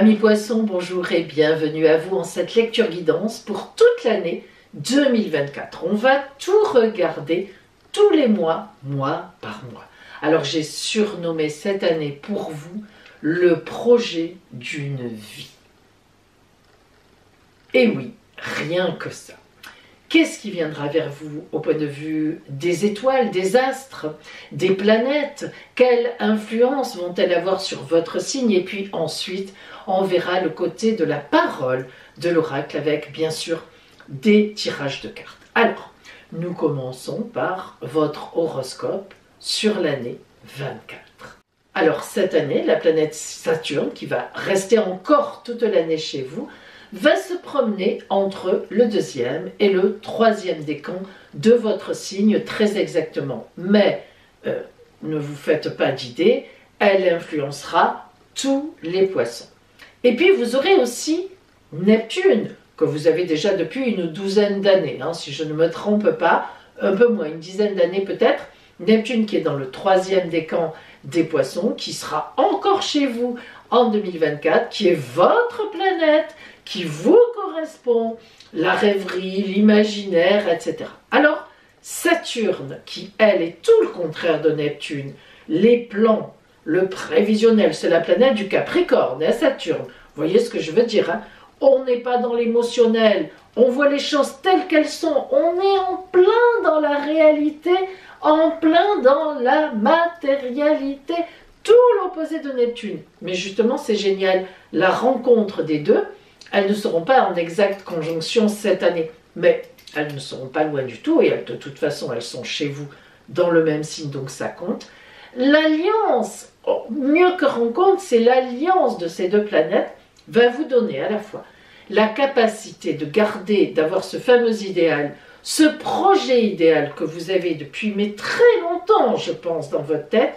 Amis poissons, bonjour et bienvenue à vous en cette lecture guidance pour toute l'année 2024. On va tout regarder tous les mois, mois par mois. Alors j'ai surnommé cette année pour vous le projet d'une vie. Et oui, rien que ça. Qu'est-ce qui viendra vers vous au point de vue des étoiles, des astres, des planètes? Quelle influence vont-elles avoir sur votre signe? Et puis ensuite, on verra le côté de la parole de l'oracle avec bien sûr des tirages de cartes. Alors, nous commençons par votre horoscope sur l'année 24. Alors cette année, la planète Saturne, qui va rester encore toute l'année chez vous, va se promener entre le 2e et le 3e décan de votre signe très exactement. Mais ne vous faites pas d'idée, elle influencera tous les poissons. Et puis vous aurez aussi Neptune, que vous avez déjà depuis une douzaine d'années, si je ne me trompe pas, un peu moins, une dizaine d'années peut-être. Neptune qui est dans le 3e décan des poissons, qui sera encore chez vous en 2024, qui est votre planète, qui vous correspond, la rêverie, l'imaginaire, etc. Alors, Saturne, qui elle est tout le contraire de Neptune, les plans, le prévisionnel, c'est la planète du Capricorne, Saturne. Vous voyez ce que je veux dire, On n'est pas dans l'émotionnel, on voit les choses telles qu'elles sont, on est en plein dans la réalité, en plein dans la matérialité, tout l'opposé de Neptune. Mais justement, c'est génial, la rencontre des deux. Elles ne seront pas en exacte conjonction cette année, mais elles ne seront pas loin du tout, et de toute façon, elles sont chez vous dans le même signe, donc ça compte. L'alliance, mieux que rencontre, c'est l'alliance de ces deux planètes, va vous donner à la fois la capacité de garder, d'avoir ce fameux idéal, ce projet idéal que vous avez depuis mais très longtemps, je pense, dans votre tête,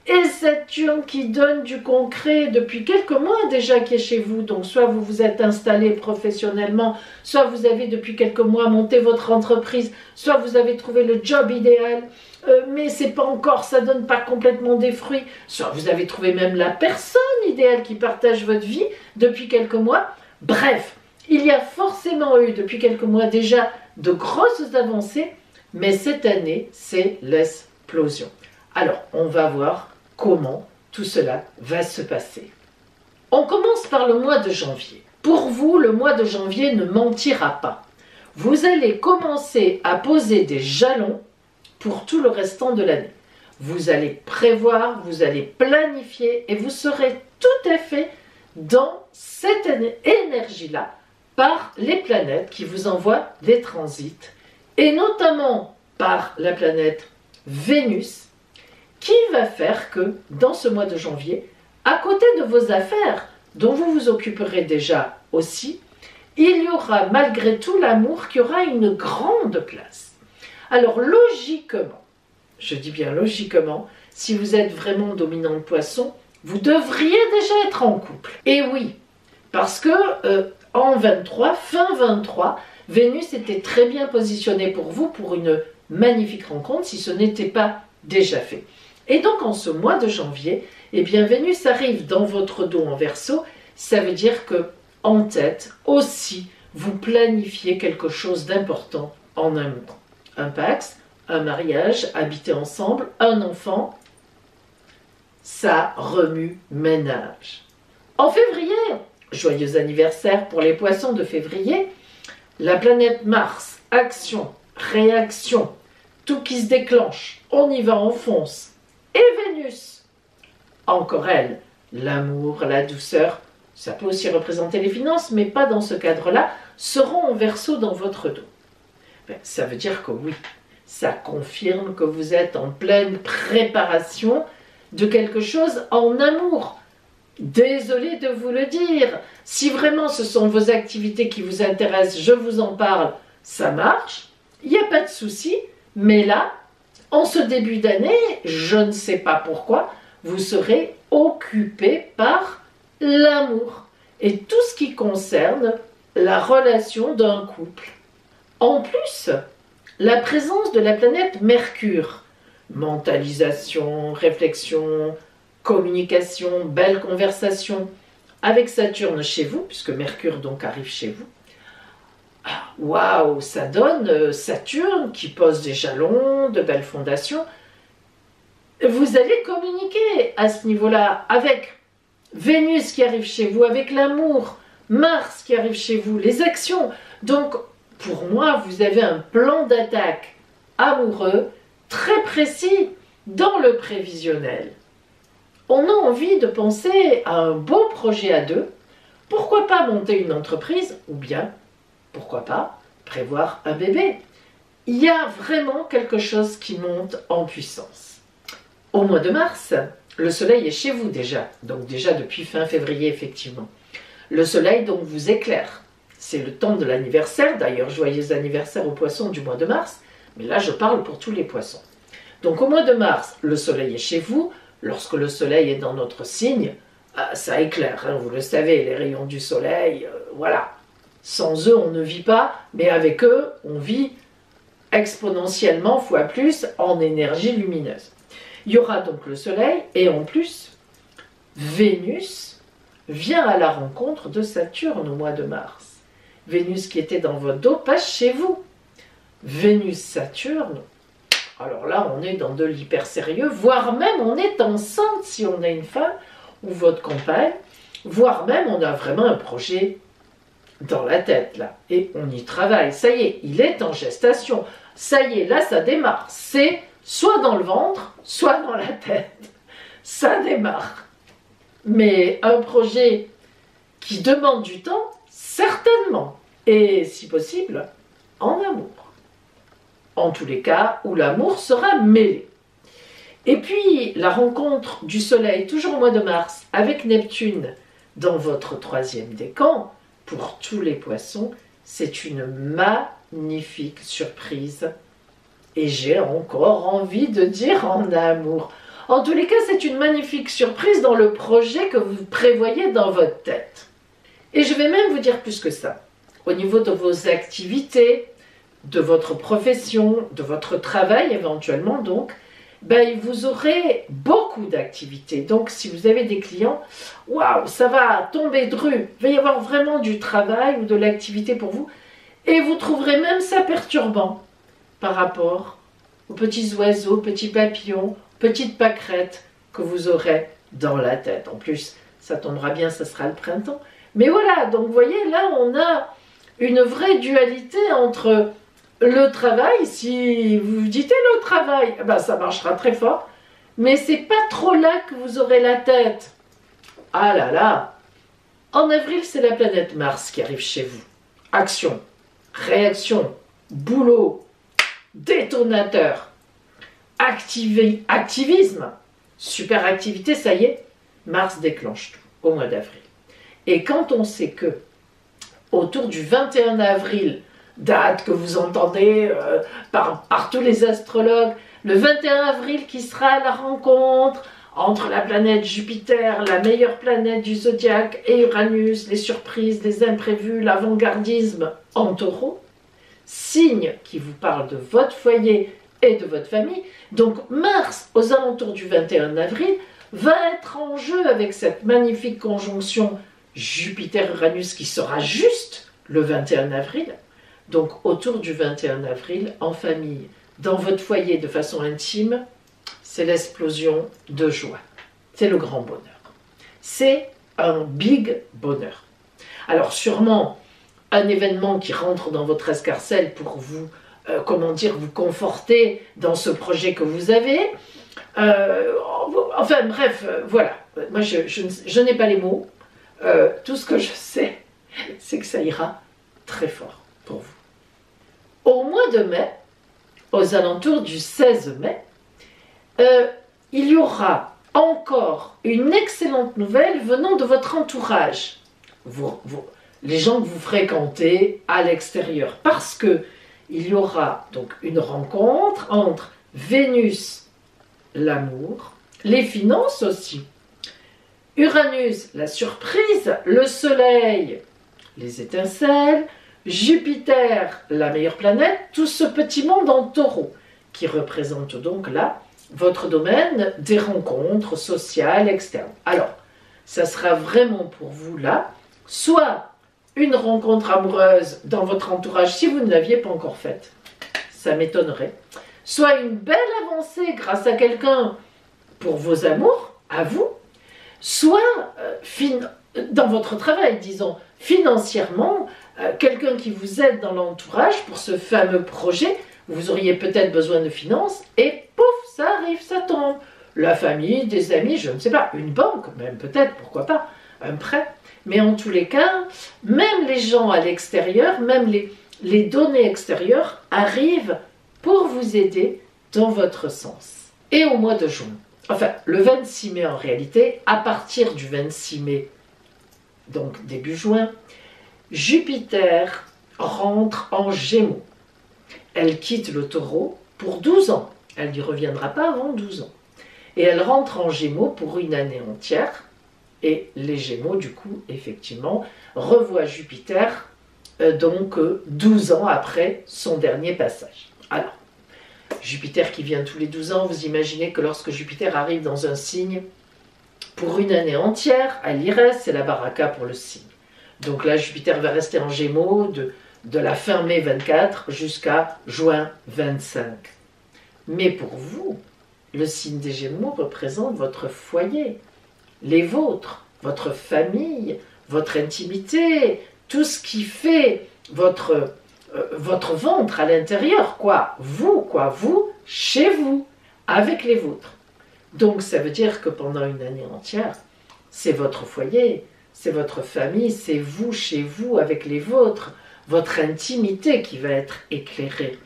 et Saturne qui donne du concret depuis quelques mois déjà qui est chez vous. Donc soit vous vous êtes installé professionnellement, soit vous avez depuis quelques mois monté votre entreprise, soit vous avez trouvé le job idéal, mais c'est pas encore, ça donne pas complètement des fruits, soit vous avez trouvé même la personne idéale qui partage votre vie depuis quelques mois. Bref, il y a forcément eu depuis quelques mois déjà de grosses avancées, mais cette année c'est l'explosion. Alors on va voir comment tout cela va se passer. On commence par le mois de janvier. Pour vous, le mois de janvier ne mentira pas. Vous allez commencer à poser des jalons pour tout le restant de l'année. Vous allez prévoir, vous allez planifier et vous serez tout à fait dans cette énergie-là par les planètes qui vous envoient des transits et notamment par la planète Vénus, qui va faire que, dans ce mois de janvier, à côté de vos affaires, dont vous vous occuperez déjà aussi, il y aura malgré tout l'amour qui aura une grande place. Alors logiquement, je dis bien logiquement, si vous êtes vraiment dominant de poisson, vous devriez déjà être en couple. Et oui, parce que en 23, fin 23, Vénus était très bien positionnée pour vous pour une magnifique rencontre, si ce n'était pas déjà fait. Et donc en ce mois de janvier, eh bien Vénus arrive dans votre dos en Verseau, ça veut dire que en tête aussi, vous planifiez quelque chose d'important en amour. Un pax, un mariage, habiter ensemble, un enfant, ça remue ménage. En février, joyeux anniversaire pour les poissons de février, la planète Mars, action, réaction, tout qui se déclenche, on y va, on fonce. Et Vénus, encore elle, l'amour, la douceur, ça peut aussi représenter les finances, mais pas dans ce cadre-là, seront en Verseau dans votre dos. Ça veut dire que oui, ça confirme que vous êtes en pleine préparation de quelque chose en amour. Désolée de vous le dire, si vraiment ce sont vos activités qui vous intéressent, je vous en parle, ça marche, il n'y a pas de souci, mais là, en ce début d'année, je ne sais pas pourquoi, vous serez occupé par l'amour et tout ce qui concerne la relation d'un couple. En plus, la présence de la planète Mercure, mentalisation, réflexion, communication, belle conversation, avec Saturne chez vous, puisque Mercure donc arrive chez vous. Waouh, ça donne Saturne qui pose des jalons, de belles fondations. Vous allez communiquer à ce niveau-là avec Vénus qui arrive chez vous, avec l'amour, Mars qui arrive chez vous, les actions. Donc, pour moi, vous avez un plan d'attaque amoureux très précis dans le prévisionnel. On a envie de penser à un beau projet à deux. Pourquoi pas monter une entreprise ou bien, pourquoi pas, prévoir un bébé. Il y a vraiment quelque chose qui monte en puissance. Au mois de mars, le soleil est chez vous déjà, donc déjà depuis fin février effectivement. Le soleil donc vous éclaire. C'est le temps de l'anniversaire, d'ailleurs joyeux anniversaire aux poissons du mois de mars, mais là je parle pour tous les poissons. Donc au mois de mars, le soleil est chez vous. Lorsque le soleil est dans notre signe, ça éclaire, hein, vous le savez, les rayons du soleil, voilà. Sans eux, on ne vit pas, mais avec eux, on vit exponentiellement, fois plus, en énergie lumineuse. Il y aura donc le soleil, et en plus, Vénus vient à la rencontre de Saturne au mois de mars. Vénus qui était dans votre dos passe chez vous. Vénus-Saturne, alors là, on est dans de l'hyper sérieux, voire même on est enceinte si on a une femme ou votre compagne, voire même on a vraiment un projet dans la tête là, et on y travaille. Ça y est, il est en gestation. Ça y est, là ça démarre. C'est soit dans le ventre, soit dans la tête. Ça démarre. Mais un projet qui demande du temps, certainement, et si possible, en amour. En tous les cas, où l'amour sera mêlé. Et puis, la rencontre du Soleil, toujours au mois de mars, avec Neptune, dans votre troisième décan, pour tous les poissons, c'est une magnifique surprise. Et j'ai encore envie de dire en amour. En tous les cas, c'est une magnifique surprise dans le projet que vous prévoyez dans votre tête. Et je vais même vous dire plus que ça. Au niveau de vos activités, de votre profession, de votre travail éventuellement donc, vous aurez beaucoup d'activités. Donc si vous avez des clients, waouh, ça va tomber de rue. Il va y avoir vraiment du travail ou de l'activité pour vous. Et vous trouverez même ça perturbant par rapport aux petits oiseaux, petits papillons, petites pâquerettes que vous aurez dans la tête. En plus, ça tombera bien, ça sera le printemps. Mais voilà, donc vous voyez, là on a une vraie dualité entre le travail, si vous dites le travail, ça marchera très fort, mais c'est pas trop là que vous aurez la tête. Ah là là. En avril, c'est la planète Mars qui arrive chez vous. Action, réaction, boulot, détonateur, activisme, super activité, ça y est, Mars déclenche tout au mois d'avril. Et quand on sait que autour du 21 avril, date que vous entendez par tous les astrologues, le 21 avril qui sera la rencontre entre la planète Jupiter, la meilleure planète du zodiaque, et Uranus, les surprises, les imprévus, l'avant-gardisme en taureau, signe qui vous parle de votre foyer et de votre famille. Donc Mars, aux alentours du 21 avril, va être en jeu avec cette magnifique conjonction Jupiter-Uranus qui sera juste le 21 avril. Donc autour du 21 avril, en famille, dans votre foyer de façon intime, c'est l'explosion de joie. C'est le grand bonheur. C'est un big bonheur. Alors sûrement, un événement qui rentre dans votre escarcelle pour vous, vous conforter dans ce projet que vous avez. Enfin bref, voilà. Moi, je n'ai pas les mots. Tout ce que je sais, c'est que ça ira très fort pour vous. Au mois de mai, aux alentours du 16 mai, il y aura encore une excellente nouvelle venant de votre entourage, les gens que vous fréquentez à l'extérieur, parce que il y aura donc une rencontre entre Vénus, l'amour, les finances aussi, Uranus, la surprise, le Soleil, les étincelles, Jupiter, la meilleure planète, tout ce petit monde en taureau, qui représente donc là votre domaine des rencontres sociales externes. Alors, ça sera vraiment pour vous là, soit une rencontre amoureuse dans votre entourage si vous ne l'aviez pas encore faite, ça m'étonnerait, soit une belle avancée grâce à quelqu'un pour vos amours, à vous, soit dans votre travail, disons, financièrement, quelqu'un qui vous aide dans l'entourage pour ce fameux projet, vous auriez peut-être besoin de finances, et pouf, ça arrive, ça tombe. La famille, des amis, je ne sais pas, une banque, même peut-être, pourquoi pas, un prêt. Mais en tous les cas, même les gens à l'extérieur, même les données extérieures arrivent pour vous aider dans votre sens. Et au mois de juin, enfin le 26 mai en réalité, à partir du 26 mai, donc début juin, Jupiter rentre en Gémeaux. Elle quitte le Taureau pour 12 ans. Elle n'y reviendra pas avant 12 ans. Et elle rentre en Gémeaux pour une année entière. Et les Gémeaux, du coup, effectivement, revoient Jupiter 12 ans après son dernier passage. Alors, Jupiter qui vient tous les 12 ans, vous imaginez que lorsque Jupiter arrive dans un signe, pour une année entière, elle y reste, c'est la baraka pour le signe. Donc là, Jupiter va rester en Gémeaux de la fin mai 24 jusqu'à juin 25. Mais pour vous, le signe des Gémeaux représente votre foyer, les vôtres, votre famille, votre intimité, tout ce qui fait votre ventre à l'intérieur, vous, chez vous, avec les vôtres. Donc ça veut dire que pendant une année entière, c'est votre foyer, c'est votre famille, c'est vous, chez vous, avec les vôtres, votre intimité qui va être éclairée.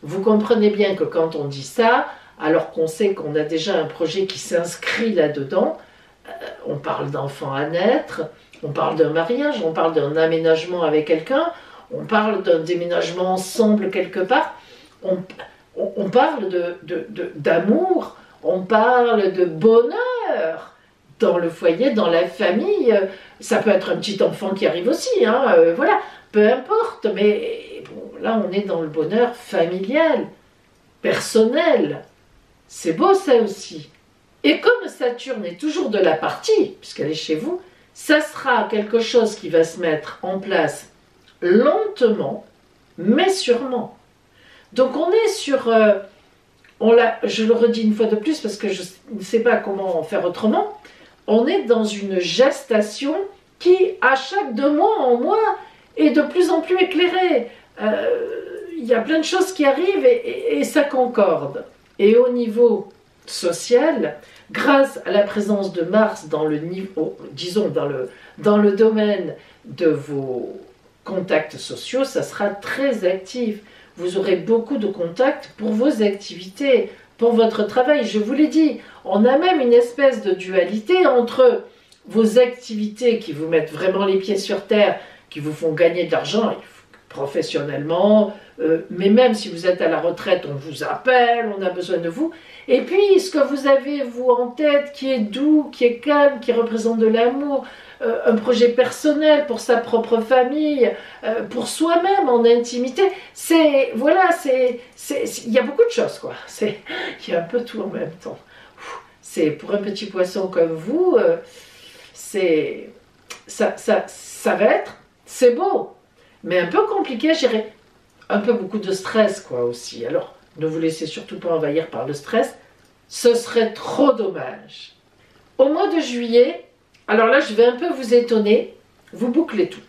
Vous comprenez bien que quand on dit ça, alors qu'on sait qu'on a déjà un projet qui s'inscrit là-dedans, on parle d'enfants à naître, on parle d'un mariage, on parle d'un aménagement avec quelqu'un, on parle d'un déménagement ensemble quelque part, on parle d'amour, on parle de bonheur dans le foyer, dans la famille. Ça peut être un petit enfant qui arrive aussi, voilà, peu importe, mais bon, là on est dans le bonheur familial, personnel. C'est beau ça aussi. Et comme Saturne est toujours de la partie, puisqu'elle est chez vous, ça sera quelque chose qui va se mettre en place lentement, mais sûrement. Donc on est sur... je le redis une fois de plus parce que je ne sais pas comment en faire autrement. On est dans une gestation qui, à chaque 2 mois en mois, est de plus en plus éclairée. Il y a plein de choses qui arrivent et ça concorde. Et au niveau social, grâce à la présence de Mars dans le niveau, disons dans le domaine de vos contacts sociaux, ça sera très actif. Vous aurez beaucoup de contacts pour vos activités, pour votre travail. Je vous l'ai dit, on a même une espèce de dualité entre vos activités qui vous mettent vraiment les pieds sur terre, qui vous font gagner de l'argent professionnellement, mais même si vous êtes à la retraite, on vous appelle, on a besoin de vous. Et puis, ce que vous avez, vous, en tête, qui est doux, qui est calme, qui représente de l'amour, un projet personnel pour sa propre famille, pour soi-même, en intimité, voilà, il y a beaucoup de choses, quoi. Il y a un peu tout en même temps. C'est, pour un petit poisson comme vous, ça va être, c'est beau, mais un peu compliqué, je dirais, un peu beaucoup de stress, quoi, aussi. Alors, ne vous laissez surtout pas envahir par le stress, ce serait trop dommage. Au mois de juillet, alors là, je vais un peu vous étonner, vous bouclez tout.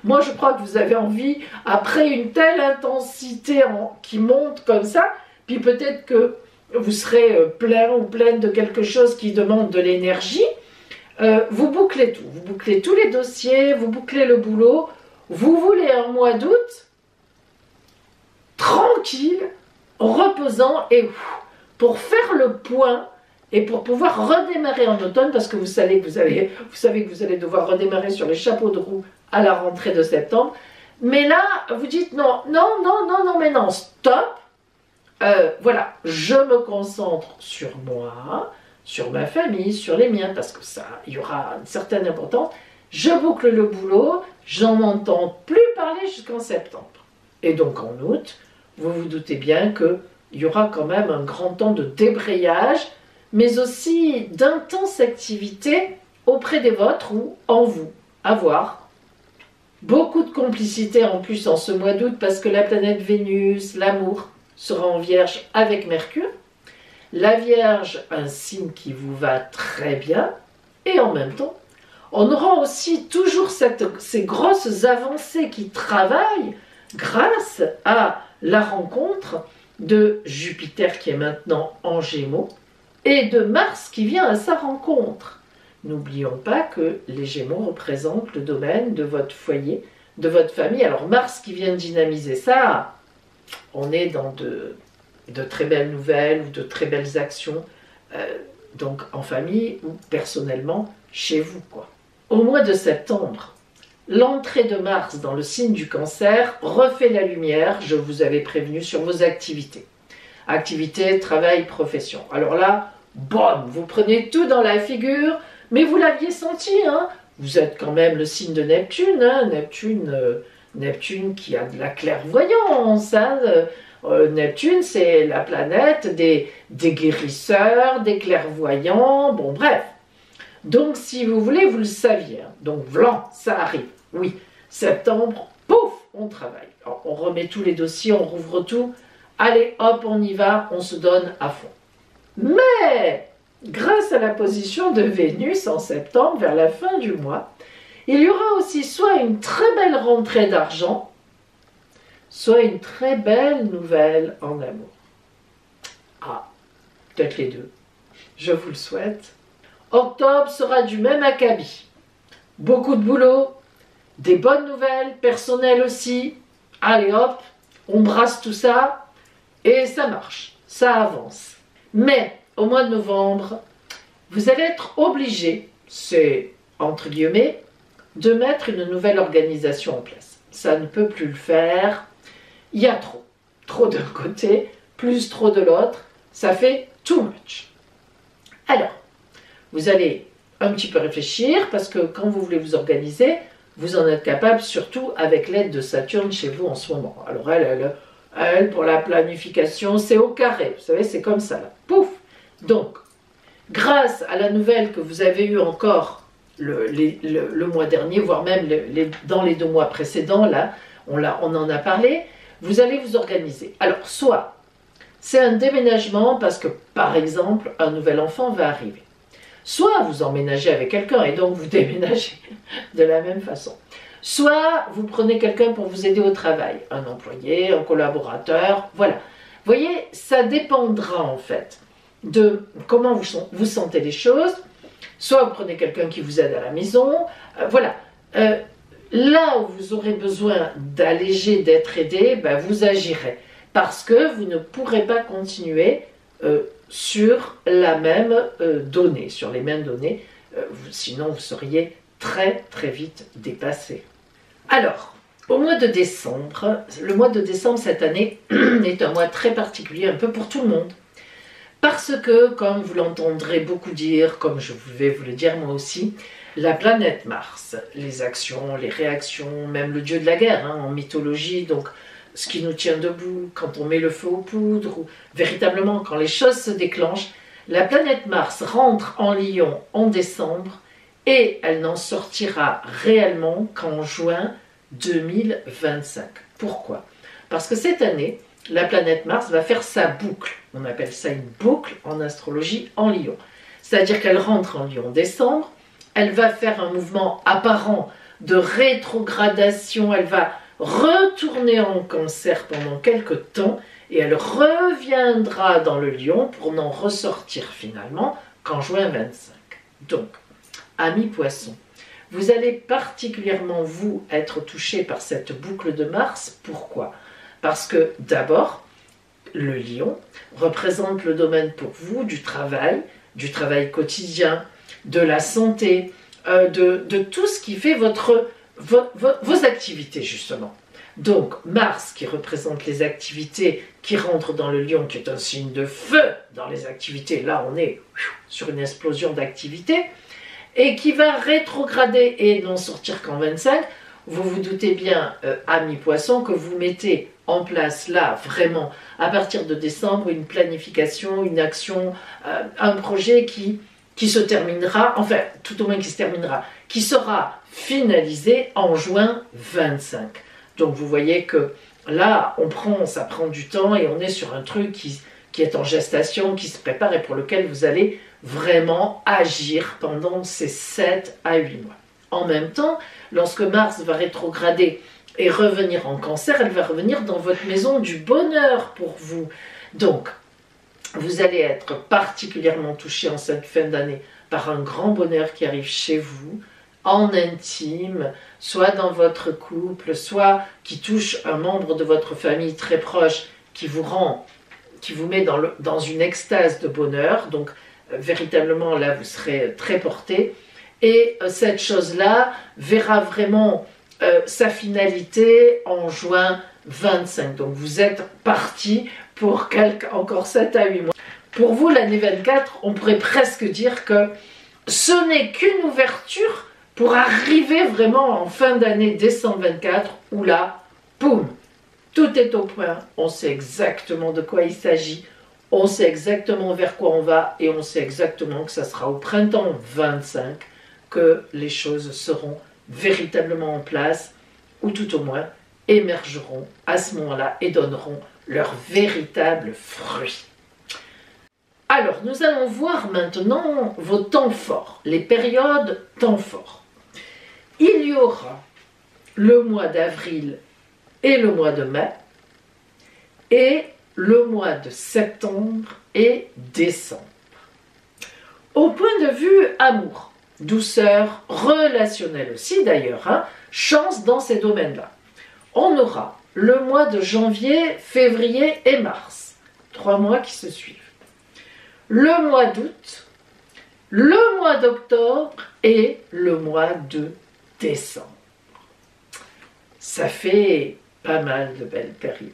Moi, je crois que vous avez envie, après une telle intensité qui monte comme ça, puis peut-être que vous serez plein ou pleine de quelque chose qui demande de l'énergie, vous bouclez tout. Vous bouclez tous les dossiers, vous bouclez le boulot. Vous voulez un mois d'août tranquille, reposant et pour faire le point et pour pouvoir redémarrer en automne, parce que vous savez que vous allez devoir redémarrer sur les chapeaux de roue à la rentrée de septembre. Mais là, vous dites non, mais non, stop. Voilà, je me concentre sur moi, sur ma famille, sur les miens, parce que ça, il y aura une certaine importance. Je boucle le boulot, j'en entends plus parler jusqu'en septembre. Et donc en août, vous vous doutez bien qu'il y aura quand même un grand temps de débrayage, mais aussi d'intenses activités auprès des vôtres ou en vous, à voir. Beaucoup de complicité en plus en ce mois d'août parce que la planète Vénus, l'amour, sera en Vierge avec Mercure. La Vierge, un signe qui vous va très bien, et en même temps, on aura aussi toujours ces grosses avancées qui travaillent grâce à la rencontre de Jupiter qui est maintenant en Gémeaux et de Mars qui vient à sa rencontre. N'oublions pas que les Gémeaux représentent le domaine de votre foyer, de votre famille. Alors Mars qui vient dynamiser ça, on est dans de très belles nouvelles ou de très belles actions, donc en famille ou personnellement chez vous, quoi. Au mois de septembre, l'entrée de Mars dans le signe du Cancer refait la lumière, je vous avais prévenu, sur vos activités. Activités, travail, profession. Alors là, boum, vous prenez tout dans la figure, mais vous l'aviez senti, hein. Vous êtes quand même le signe de Neptune, hein. Neptune qui a de la clairvoyance, hein. Neptune, c'est la planète des guérisseurs, des clairvoyants, bon bref. Donc si vous voulez, vous le saviez. Hein. Donc vlan, ça arrive. Oui, septembre, pouf, on travaille. Alors, on remet tous les dossiers, on rouvre tout. Allez, hop, on y va, on se donne à fond. Mais, grâce à la position de Vénus en septembre, vers la fin du mois, il y aura aussi soit une très belle rentrée d'argent, soit une très belle nouvelle en amour. Ah, peut-être les deux. Je vous le souhaite. Octobre sera du même acabit. Beaucoup de boulot, des bonnes nouvelles, personnelles aussi. Allez hop, on brasse tout ça et ça marche, ça avance. Mais au mois de novembre, vous allez être obligé, c'est entre guillemets, de mettre une nouvelle organisation en place. Ça ne peut plus le faire. Il y a trop. Trop d'un côté, plus trop de l'autre. Ça fait too much. Alors, vous allez un petit peu réfléchir parce que quand vous voulez vous organiser, vous en êtes capable, surtout avec l'aide de Saturne chez vous en ce moment. Alors elle pour la planification, c'est au carré. Vous savez, c'est comme ça, là. Pouf! Donc, grâce à la nouvelle que vous avez eue encore le mois dernier, voire même dans les 2 mois précédents, là, on en a parlé, vous allez vous organiser. Alors, soit c'est un déménagement parce que, par exemple, un nouvel enfant va arriver. Soit vous emménagez avec quelqu'un et donc vous déménagez de la même façon. Soit vous prenez quelqu'un pour vous aider au travail, un employé, un collaborateur, voilà. Vous voyez, ça dépendra en fait de comment vous sentez les choses. Soit vous prenez quelqu'un qui vous aide à la maison, voilà. Là où vous aurez besoin d'alléger, d'être aidé, ben vous agirez. Parce que vous ne pourrez pas continuer sur la même donnée, sur les mêmes données, sinon vous seriez très très vite dépassé. Alors, au mois de décembre, le mois de décembre cette année est un mois très particulier, un peu pour tout le monde. Parce que, comme vous l'entendrez beaucoup dire, comme je vais vous le dire moi aussi, la planète Mars, les actions, les réactions, même le dieu de la guerre hein, en mythologie, donc ce qui nous tient debout, quand on met le feu aux poudres, ou véritablement quand les choses se déclenchent, la planète Mars rentre en Lion en décembre et elle n'en sortira réellement qu'en juin 2025. Pourquoi? Parce que cette année, la planète Mars va faire sa boucle. On appelle ça une boucle en astrologie en Lion. C'est-à-dire qu'elle rentre en Lion en décembre, elle va faire un mouvement apparent de rétrogradation, elle va retourner en Cancer pendant quelques temps et elle reviendra dans le Lion pour n'en ressortir finalement qu'en juin 25. Donc, amis poissons, vous allez particulièrement vous être touché par cette boucle de Mars. Pourquoi? Parce que d'abord, le Lion représente le domaine pour vous du travail quotidien, de la santé, de tout ce qui fait vos activités justement. Donc Mars qui représente les activités qui rentrent dans le Lion, qui est un signe de feu dans les activités, là on est sur une explosion d'activités, et qui va rétrograder et n'en sortir qu'en 25, vous vous doutez bien, amis poissons, que vous mettez en place là, vraiment, à partir de décembre, une planification, une action, un projet qui se terminera, enfin, tout au moins qui se terminera, qui sera finalisé en juin 25. Donc vous voyez que là, ça prend du temps et on est sur un truc qui est en gestation, qui se prépare et pour lequel vous allez vraiment agir pendant ces 7 à 8 mois. En même temps, lorsque Mars va rétrograder et revenir en Cancer, elle va revenir dans votre maison du bonheur pour vous. Donc, vous allez être particulièrement touché en cette fin d'année par un grand bonheur qui arrive chez vous, en intime, soit dans votre couple, soit qui touche un membre de votre famille très proche qui vous met dans une extase de bonheur. Donc, véritablement, là, vous serez très porté. Et cette chose-là verra vraiment sa finalité en juin 25. Donc, vous êtes parti pour encore 7 à 8 mois. Pour vous, l'année 24, on pourrait presque dire que ce n'est qu'une ouverture pour arriver vraiment en fin d'année, décembre 24, où là, boum, tout est au point. On sait exactement de quoi il s'agit. On sait exactement vers quoi on va et on sait exactement que ça sera au printemps 25 que les choses seront véritablement en place ou tout au moins émergeront à ce moment-là et donneront leurs véritables fruits. Alors, nous allons voir maintenant vos temps forts, les périodes temps forts. Il y aura le mois d'avril et le mois de mai et le mois de septembre et décembre. Au point de vue amour, douceur, relationnelle aussi d'ailleurs, chance dans ces domaines-là. On aura le mois de janvier, février et mars, 3 mois qui se suivent. Le mois d'août, le mois d'octobre et le mois de décembre. Ça fait pas mal de belles périodes.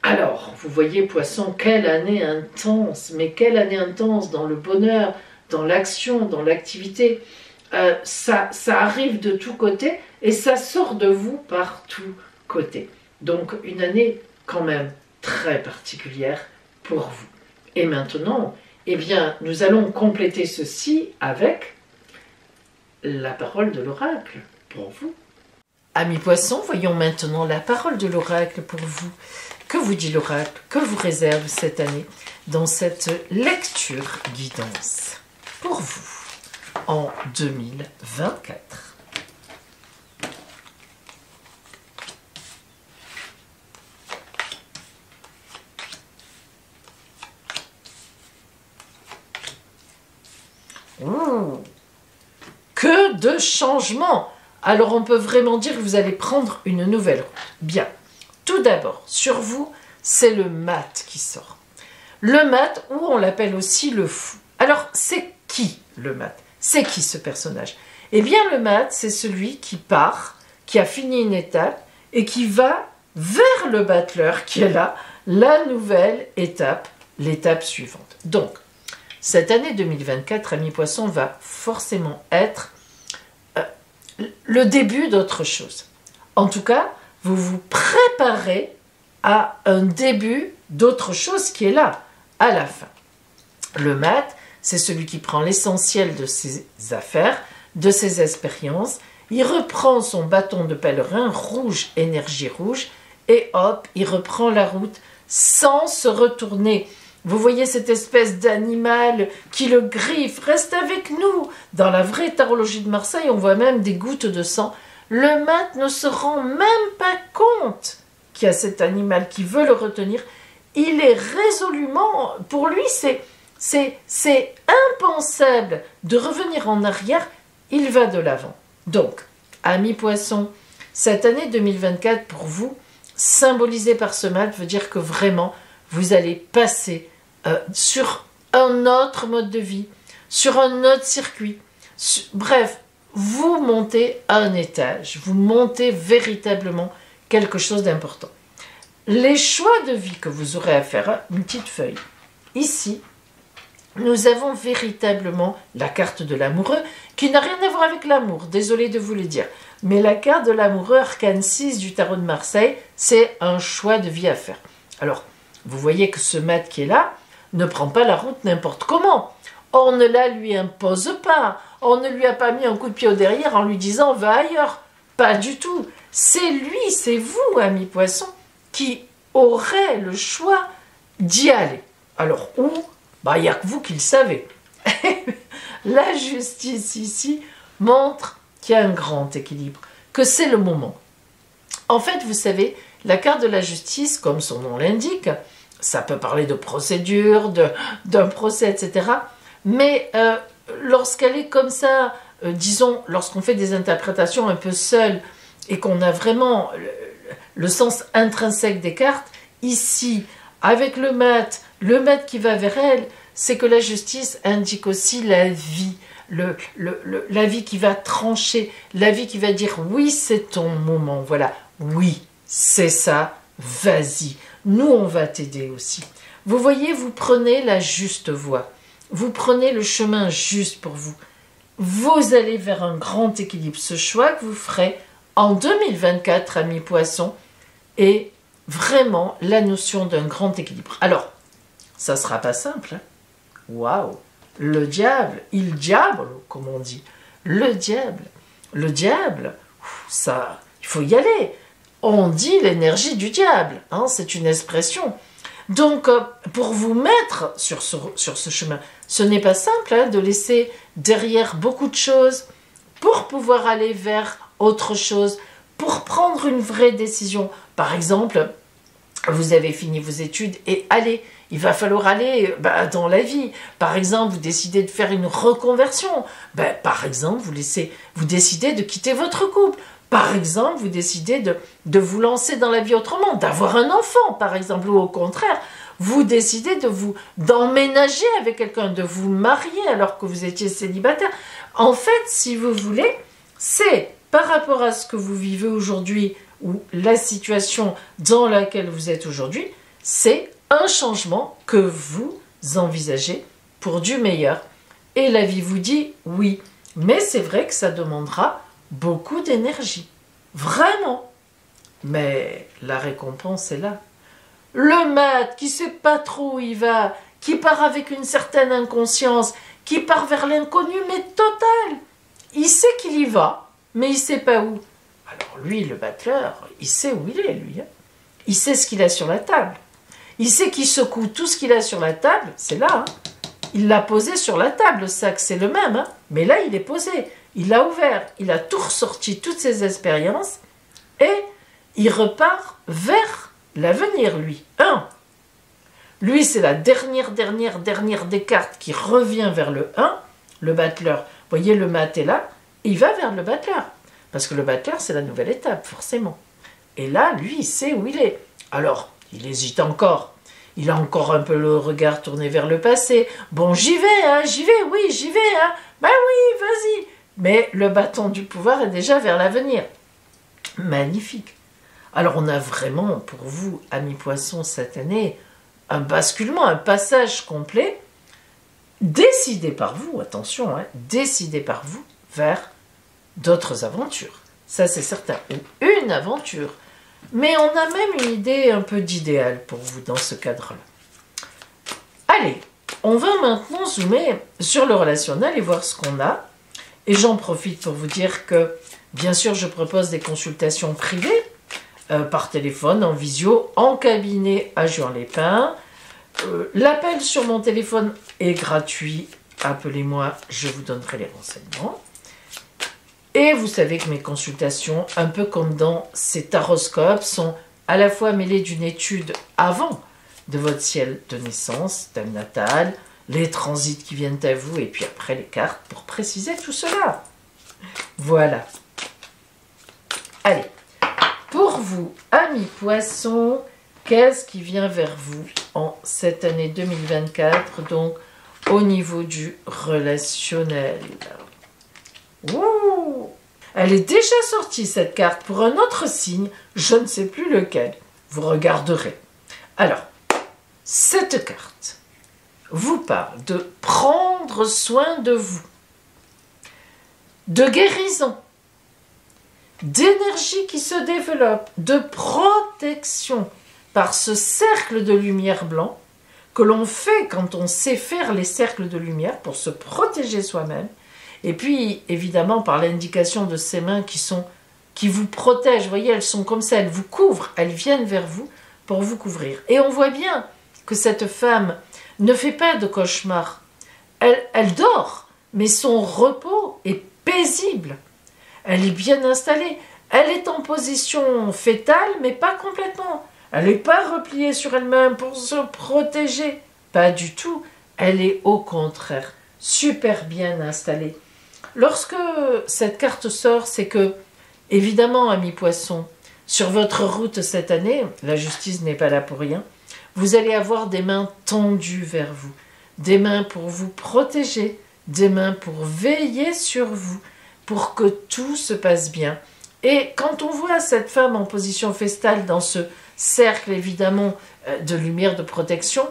Alors, vous voyez, Poisson, quelle année intense, mais quelle année intense dans le bonheur, dans l'action, dans l'activité. Ça arrive de tous côtés et ça sort de vous par tous côtés. Donc, une année quand même très particulière pour vous. Et maintenant, eh bien, nous allons compléter ceci avec la parole de l'oracle pour vous. Amis Poissons, voyons maintenant la parole de l'oracle pour vous. Que vous dit l'oracle? Que vous réserve cette année dans cette lecture guidance pour vous en 2024? Que de changements! Alors on peut vraiment dire que vous allez prendre une nouvelle route. Bien. Tout d'abord, sur vous, c'est le mat qui sort. Le mat, ou on l'appelle aussi le fou. Alors, c'est qui le mat? C'est qui ce personnage? Eh bien, le mat, c'est celui qui part, qui a fini une étape et qui va vers le battleur qui est là, la nouvelle étape, l'étape suivante. Donc, cette année 2024, Amis Poissons, va forcément être le début d'autre chose. En tout cas, vous vous préparez à un début d'autre chose qui est là, à la fin. Le mat, c'est celui qui prend l'essentiel de ses affaires, de ses expériences. Il reprend son bâton de pèlerin, rouge, énergie rouge, et hop, il reprend la route sans se retourner. Vous voyez cette espèce d'animal qui le griffe, reste avec nous. Dans la vraie tarologie de Marseille, on voit même des gouttes de sang. Le mat ne se rend même pas compte qu'il y a cet animal qui veut le retenir. Il est résolument, pour lui, c'est impensable de revenir en arrière. Il va de l'avant. Donc, amis poissons, cette année 2024 pour vous, symbolisée par ce mat, veut dire que vraiment, vous allez passer sur un autre mode de vie, sur un autre circuit. Bref, vous montez à un étage, vous montez véritablement quelque chose d'important. Les choix de vie que vous aurez à faire, une petite feuille. Ici, nous avons véritablement la carte de l'amoureux qui n'a rien à voir avec l'amour, désolé de vous le dire. Mais la carte de l'amoureux, arcane 6 du tarot de Marseille, c'est un choix de vie à faire. Alors, vous voyez que ce maître qui est là ne prend pas la route n'importe comment. On ne la lui impose pas. On ne lui a pas mis un coup de pied au derrière en lui disant « va ailleurs ». Pas du tout. C'est lui, c'est vous, ami poisson, qui aurez le choix d'y aller. Alors où? Il n'y a que vous qui le savez. La justice ici montre qu'il y a un grand équilibre, que c'est le moment. En fait, vous savez, la carte de la justice, comme son nom l'indique, ça peut parler de procédure, d'un procès, etc. Mais lorsqu'elle est comme ça, disons, lorsqu'on fait des interprétations un peu seules et qu'on a vraiment le sens intrinsèque des cartes, ici, avec le maître qui va vers elle, c'est que la justice indique aussi la vie, la vie qui va trancher, la vie qui va dire oui, c'est ton moment, voilà, oui, c'est ça, vas-y, nous on va t'aider aussi. Vous voyez, vous prenez la juste voie, vous prenez le chemin juste pour vous. Vous allez vers un grand équilibre. Ce choix que vous ferez en 2024, amis poissons, est vraiment la notion d'un grand équilibre. Alors, ça ne sera pas simple. Hein. Waouh! Le diable, il diable, comme on dit. Le diable, ça, il faut y aller. On dit l'énergie du diable, hein, c'est une expression. Donc, pour vous mettre sur ce chemin, ce n'est pas simple hein, de laisser derrière beaucoup de choses pour pouvoir aller vers autre chose, pour prendre une vraie décision. Par exemple, vous avez fini vos études et allez, il va falloir aller dans la vie. Par exemple, vous décidez de faire une reconversion. Par exemple, vous décidez de quitter votre couple. Par exemple, vous décidez de vous lancer dans la vie autrement, d'avoir un enfant, par exemple, ou au contraire, vous décidez d'emménager avec quelqu'un, de vous marier alors que vous étiez célibataire. En fait, si vous voulez, c'est par rapport à ce que vous vivez aujourd'hui ou la situation dans laquelle vous êtes aujourd'hui, c'est un changement que vous envisagez pour du meilleur. Et la vie vous dit oui, mais c'est vrai que ça demandera beaucoup d'énergie. Vraiment. Mais la récompense est là. Le maître qui ne sait pas trop où il va, qui part avec une certaine inconscience, qui part vers l'inconnu, mais total. Il sait qu'il y va, mais il ne sait pas où. Alors lui, le battleur, il sait où il est, lui. Hein. Il sait ce qu'il a sur la table. Il sait qu'il secoue tout ce qu'il a sur la table, c'est là. Hein. Il l'a posé sur la table, le sac, c'est le même. Hein. Mais là, il est posé. Il l'a ouvert. Il a tout ressorti, toutes ses expériences. Et il repart vers l'avenir, lui. Lui, c'est la dernière des cartes qui revient vers le 1. Le battleur. Vous voyez, le mat est là. Il va vers le battleur. Parce que le battleur, c'est la nouvelle étape, forcément. Et là, lui, il sait où il est. Alors, il hésite encore. Il a encore un peu le regard tourné vers le passé. Bon, j'y vais, hein, j'y vais, oui, j'y vais, hein. Ben oui, vas-y. Mais le bâton du pouvoir est déjà vers l'avenir. Magnifique. Alors, on a vraiment, pour vous, amis poissons, cette année, un basculement, un passage complet, décidé par vous, attention, hein, décidé par vous, vers d'autres aventures. Ça, c'est certain. Ou une aventure. Mais on a même une idée un peu d'idéal pour vous dans ce cadre-là. Allez, on va maintenant zoomer sur le relationnel et voir ce qu'on a. Et j'en profite pour vous dire que, bien sûr, je propose des consultations privées, par téléphone, en visio, en cabinet à Juan-les-Pins. L'appel sur mon téléphone est gratuit. Appelez-moi, je vous donnerai les renseignements. Et vous savez que mes consultations, un peu comme dans ces taroscopes, sont à la fois mêlées d'une étude avant de votre ciel de naissance, thème natal, les transits qui viennent à vous, et puis après les cartes pour préciser tout cela. Voilà. Allez, pour vous, amis poissons, qu'est-ce qui vient vers vous en cette année 2024, donc au niveau du relationnel? Ouh, elle est déjà sortie cette carte pour un autre signe, je ne sais plus lequel. Vous regarderez. Alors, cette carte vous parle de prendre soin de vous, de guérison, d'énergie qui se développe, de protection par ce cercle de lumière blanc que l'on fait quand on sait faire les cercles de lumière pour se protéger soi-même. Et puis, évidemment, par l'indication de ces mains qui vous protègent. Vous voyez, elles sont comme ça, elles vous couvrent, elles viennent vers vous pour vous couvrir. Et on voit bien que cette femme ne fait pas de cauchemar. Elle dort, mais son repos est paisible. Elle est bien installée. Elle est en position fétale, mais pas complètement. Elle n'est pas repliée sur elle-même pour se protéger. Pas du tout. Elle est au contraire super bien installée. Lorsque cette carte sort, c'est que, évidemment, amis poissons, sur votre route cette année, la justice n'est pas là pour rien, vous allez avoir des mains tendues vers vous, des mains pour vous protéger, des mains pour veiller sur vous, pour que tout se passe bien. Et quand on voit cette femme en position festale dans ce cercle, évidemment, de lumière, de protection,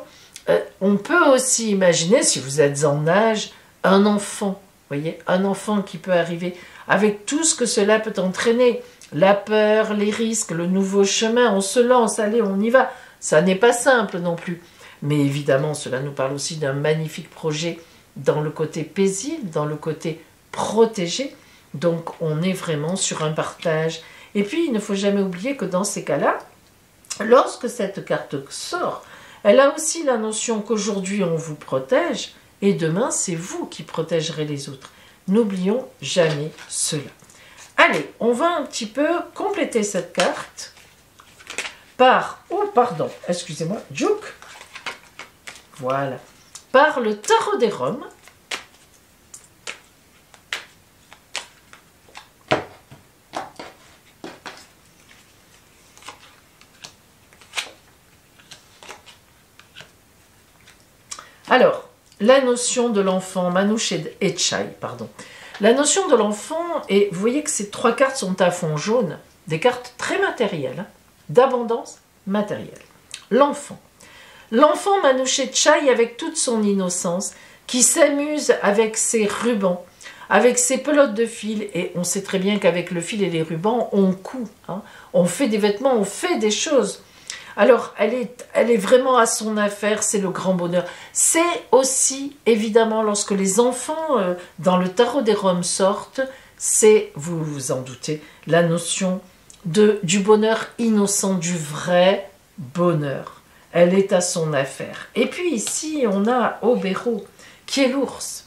on peut aussi imaginer, si vous êtes en âge, un enfant. Voyez, un enfant qui peut arriver avec tout ce que cela peut entraîner. La peur, les risques, le nouveau chemin, on se lance, allez, on y va. Ça n'est pas simple non plus. Mais évidemment, cela nous parle aussi d'un magnifique projet dans le côté paisible, dans le côté protégé. Donc, on est vraiment sur un partage. Et puis, il ne faut jamais oublier que dans ces cas-là, lorsque cette carte sort, elle a aussi la notion qu'aujourd'hui, on vous protège, et demain, c'est vous qui protégerez les autres. N'oublions jamais cela. Allez, on va un petit peu compléter cette carte par, oh pardon, excusez-moi, Juke. Voilà. Par le tarot des Roms. Alors, la notion de l'enfant, Manouche et Chai, pardon. La notion de l'enfant, et vous voyez que ces trois cartes sont à fond jaune, des cartes très matérielles, d'abondance matérielle. L'enfant. L'enfant Manouche et Chai avec toute son innocence, qui s'amuse avec ses rubans, avec ses pelotes de fil, et on sait très bien qu'avec le fil et les rubans, on coud, hein, on fait des vêtements, on fait des choses. Alors, elle est vraiment à son affaire, c'est le grand bonheur. C'est aussi, évidemment, lorsque les enfants, dans le tarot des Roms sortent, c'est, vous vous en doutez, la notion du bonheur innocent, du vrai bonheur. Elle est à son affaire. Et puis ici, on a Obero, qui est l'ours.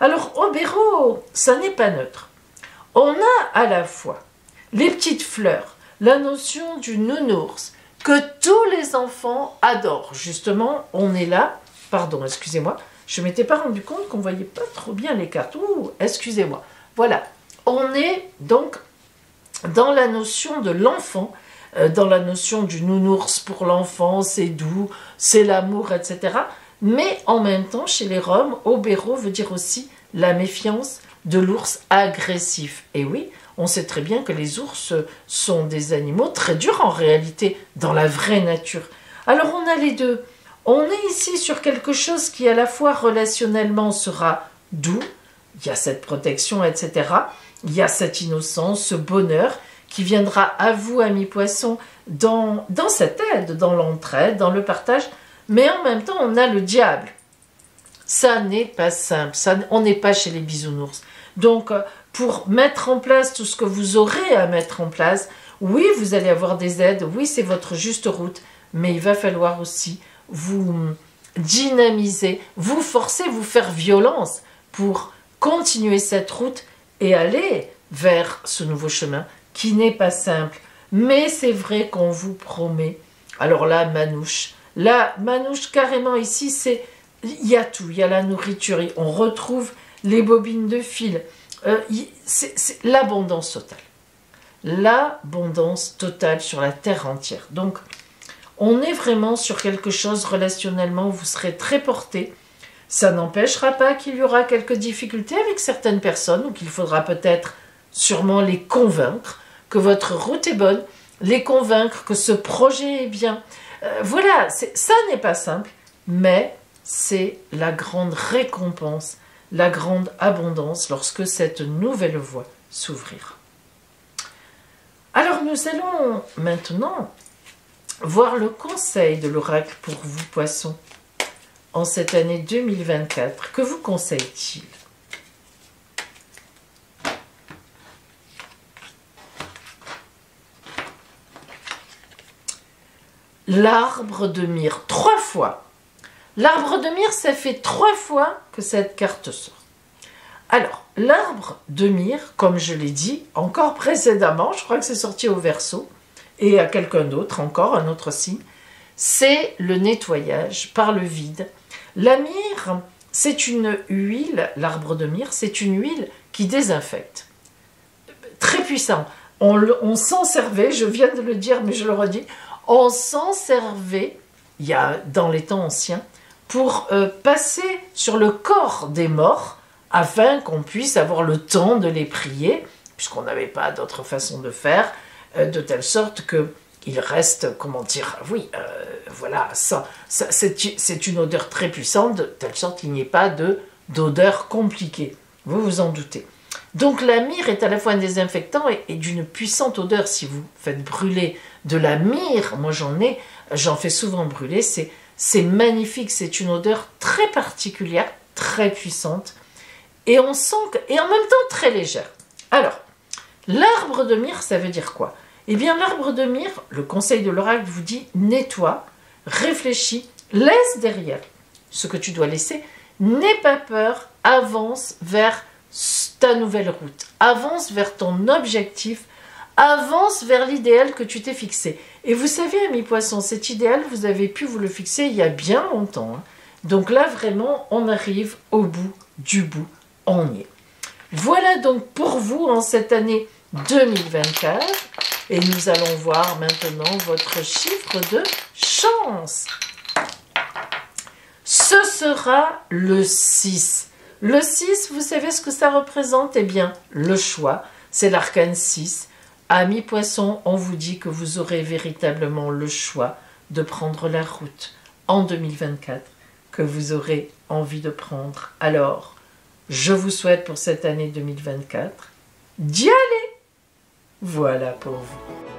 Alors, Obero, ça n'est pas neutre. On a à la fois les petites fleurs, la notion du nounours, que tous les enfants adorent. Justement, on est là. Pardon, excusez-moi. Je ne m'étais pas rendu compte qu'on ne voyait pas trop bien les cartes. Ouh, excusez-moi. Voilà. On est donc dans la notion de l'enfant, dans la notion du nounours pour l'enfant, c'est doux, c'est l'amour, etc. Mais en même temps, chez les Roms, Obero veut dire aussi la méfiance de l'ours agressif. Et oui, on sait très bien que les ours sont des animaux très durs en réalité, dans la vraie nature. Alors on a les deux. On est ici sur quelque chose qui à la fois relationnellement sera doux, il y a cette protection, etc. Il y a cette innocence, ce bonheur qui viendra à vous, amis poissons, dans cette aide, dans l'entraide, dans le partage. Mais en même temps, on a le diable. Ça n'est pas simple, on n'est pas chez les bisounours. Donc, pour mettre en place tout ce que vous aurez à mettre en place, oui, vous allez avoir des aides, oui, c'est votre juste route, mais il va falloir aussi vous dynamiser, vous forcer, vous faire violence pour continuer cette route et aller vers ce nouveau chemin qui n'est pas simple. Mais c'est vrai qu'on vous promet. Alors là, Manouche. Là, Manouche, carrément ici, il y a tout. Il y a la nourriture. On retrouve les bobines de fil. C'est l'abondance totale. L'abondance totale sur la terre entière. Donc, on est vraiment sur quelque chose relationnellement où vous serez très porté. Ça n'empêchera pas qu'il y aura quelques difficultés avec certaines personnes ou qu'il faudra peut-être sûrement les convaincre que votre route est bonne, les convaincre que ce projet est bien. Voilà, ça n'est pas simple, mais c'est la grande récompense, la grande abondance lorsque cette nouvelle voie s'ouvrira. nous allons maintenant voir le conseil de l'oracle pour vous, Poissons, en cette année 2024. Que vous conseille-t-il? L'arbre de myrrhe, 3 fois. L'arbre de myrrhe, ça fait 3 fois que cette carte sort. Alors, l'arbre de myrrhe, comme je l'ai dit encore précédemment, je crois que c'est sorti au Verseau, et à quelqu'un d'autre encore, un autre signe, c'est le nettoyage par le vide. La myrrhe, c'est une huile, l'arbre de myrrhe, c'est une huile qui désinfecte. Très puissant. On s'en servait, je viens de le dire, mais je le redis, on s'en servait, il y a dans les temps anciens, pour passer sur le corps des morts, afin qu'on puisse avoir le temps de les prier, puisqu'on n'avait pas d'autre façon de faire, de telle sorte qu'il reste, comment dire, oui, voilà, c'est une odeur très puissante, de telle sorte qu'il n'y ait pas d'odeur compliquée, vous vous en doutez. Donc la myrrhe est à la fois un désinfectant et d'une puissante odeur. Si vous faites brûler de la myrrhe, moi j'en fais souvent brûler, c'est magnifique, c'est une odeur très particulière, très puissante, et on sent et en même temps très légère. Alors, l'arbre de myrrhe, ça veut dire quoi? Eh bien, l'arbre de myrrhe, le conseil de l'oracle vous dit, nettoie, réfléchis, laisse derrière ce que tu dois laisser, n'aie pas peur, avance vers ta nouvelle route, avance vers ton objectif, avance vers l'idéal que tu t'es fixé. Et vous savez, amis poissons, cet idéal, vous avez pu vous le fixer il y a bien longtemps. Donc là, vraiment, on arrive au bout du bout, on y est. Voilà donc pour vous en cette année 2024. Et nous allons voir maintenant votre chiffre de chance. Ce sera le 6. Le 6, vous savez ce que ça représente? Eh bien, le choix, c'est l'arcane 6. Amis poissons, on vous dit que vous aurez véritablement le choix de prendre la route en 2024 que vous aurez envie de prendre. Alors, je vous souhaite pour cette année 2024 d'y aller. Voilà pour vous.